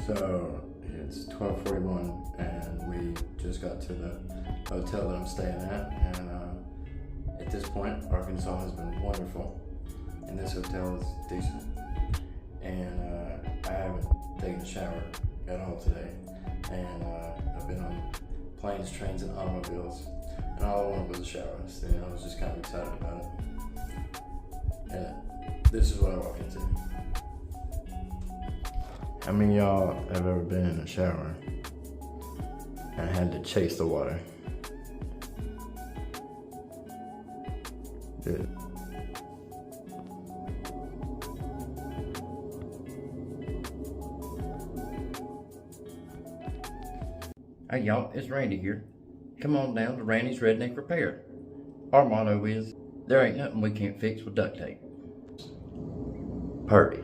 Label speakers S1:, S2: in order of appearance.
S1: So it's 12:41 and we just got to the hotel that I'm staying at, and at this point Arkansas has been wonderful and this hotel is decent, and I haven't taken a shower at all today, and I've been on planes, trains, and automobiles, and all I wanted was a shower. So, I was just kind of excited about it, and this is what I walk into. How many of y'all have ever been in a shower and had to chase the water? Good.
S2: Hey y'all, it's Randy here. Come on down to Randy's Redneck Repair. Our motto is, there ain't nothing we can't fix with duct tape. Purdy.